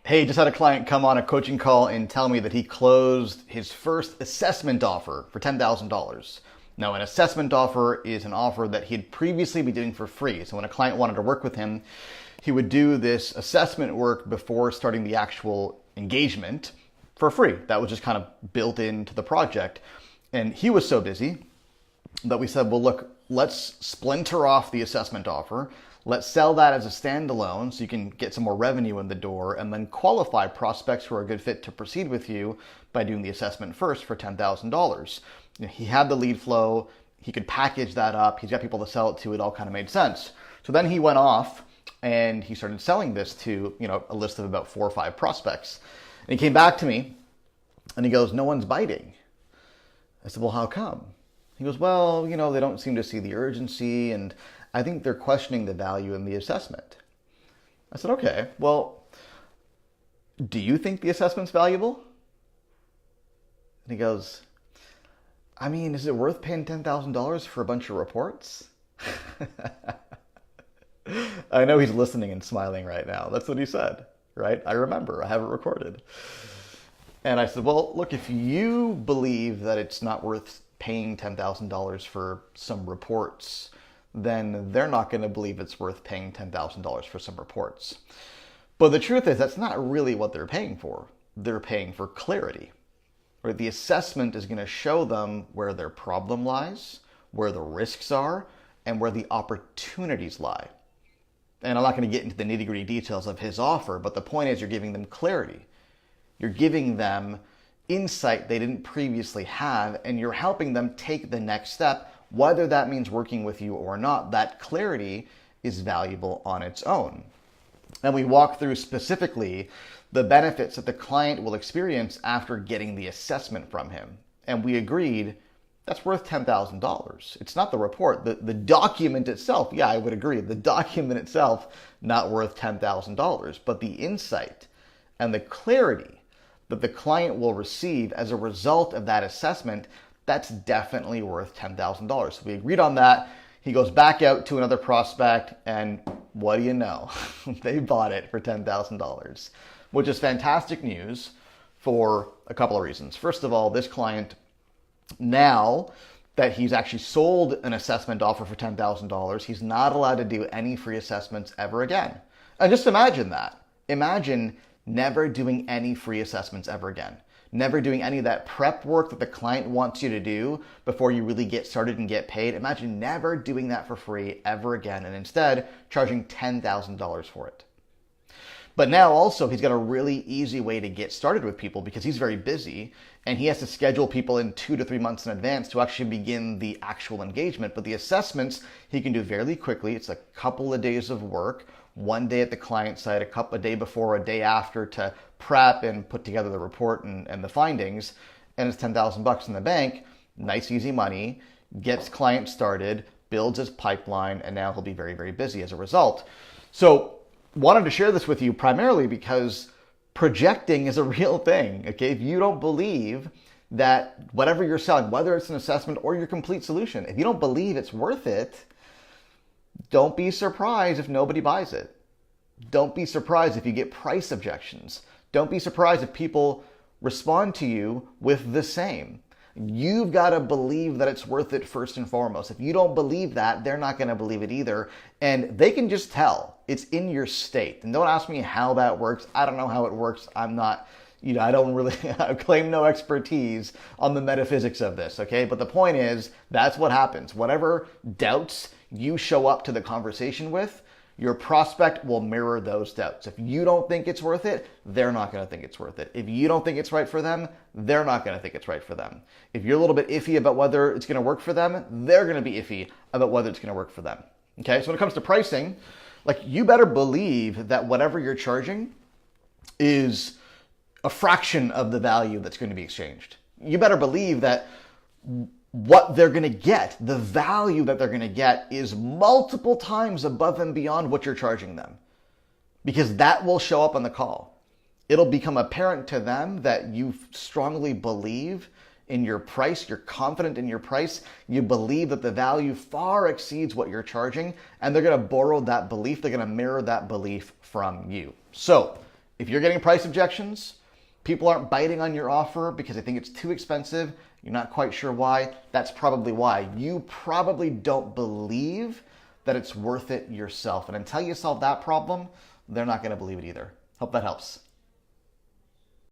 Hey, just had a client come on a coaching call and tell me that he closed his first assessment offer for $10,000. Now, an assessment offer is an offer that he had previously been doing for free. So when a client wanted to work with him, he would do this assessment work before starting the actual engagement for free. That was just kind of built into the project. And he was so busy that we said, well, look, let's splinter off the assessment offer. Let's sell that as a standalone so you can get some more revenue in the door and then qualify prospects who are a good fit to proceed with you by doing the assessment first for $10,000. He had the lead flow. He could package that up. He's got people to sell it to. It all kind of made sense. So then he went off and he started selling this to, a list of about 4 or 5 prospects. And he came back to me and he goes, no one's biting. I said, well, how come? He goes, well, they don't seem to see the urgency, and I think they're questioning the value in the assessment. I said, okay, well, do you think the assessment's valuable? And he goes, I mean, is it worth paying $10,000 for a bunch of reports? I know he's listening and smiling right now. That's what he said, right? I remember, I have it recorded. And I said, well, look, if you believe that it's not worth paying $10,000 for some reports, then they're not going to believe it's worth paying $10,000 for some reports. But the truth is, that's not really what they're paying for. They're paying for clarity. Right? The assessment is going to show them where their problem lies, where the risks are, and where the opportunities lie. And I'm not going to get into the nitty-gritty details of his offer, but the point is you're giving them clarity. You're giving them insight they didn't previously have, and you're helping them take the next step, whether that means working with you or not. That clarity is valuable on its own. And we walk through specifically the benefits that the client will experience after getting the assessment from him. And we agreed that's worth $10,000. It's not the report. The document itself, yeah, I would agree. The document itself, not worth $10,000. But the insight and the clarity that the client will receive as a result of that assessment, that's definitely worth $10,000. So we agreed on that. He goes back out to another prospect, and what do you know? They bought it for $10,000, which is fantastic news for a couple of reasons. First of all, this client, now that he's actually sold an assessment offer for $10,000, he's not allowed to do any free assessments ever again. And just imagine that. Imagine never doing any free assessments ever again. Never doing any of that prep work that the client wants you to do before you really get started and get paid. Imagine never doing that for free ever again, and instead charging $10,000 for it. But now also he's got a really easy way to get started with people because he's very busy and he has to schedule people in 2 to 3 months in advance to actually begin the actual engagement. But the assessments he can do fairly quickly. It's a couple of days of work, 1 day at the client side, a day before, a day after to prep and put together the report and the findings. And it's $10,000 in the bank. Nice, easy money, gets client started, builds his pipeline, and now he'll be very, very busy as a result. So wanted to share this with you primarily because projecting is a real thing. Okay, if you don't believe that whatever you're selling, whether it's an assessment or your complete solution, if you don't believe it's worth it, don't be surprised if nobody buys it. Don't be surprised if you get price objections. Don't be surprised if people respond to you with the same. You've got to believe that it's worth it first and foremost. If you don't believe that, they're not going to believe it either. And they can just tell. It's in your state. And don't ask me how that works. I don't know how it works. I'm not, I don't really I claim no expertise on the metaphysics of this, okay? But the point is, that's what happens. Whatever doubts you show up to the conversation with, your prospect will mirror those doubts. If you don't think it's worth it, they're not going to think it's worth it. If you don't think it's right for them, they're not going to think it's right for them. If you're a little bit iffy about whether it's going to work for them, they're going to be iffy about whether it's going to work for them. Okay, so when it comes to pricing, you better believe that whatever you're charging is a fraction of the value that's going to be exchanged. You better believe that what they're going to get, the value that they're going to get, is multiple times above and beyond what you're charging them. Because that will show up on the call. It'll become apparent to them that you strongly believe in your price, you're confident in your price, you believe that the value far exceeds what you're charging, and they're going to borrow that belief, they're going to mirror that belief from you. So, If you're getting price objections, people aren't biting on your offer because they think it's too expensive, you're not quite sure why, that's probably why. You probably don't believe that it's worth it yourself. And until you solve that problem, they're not going to believe it either. Hope that helps.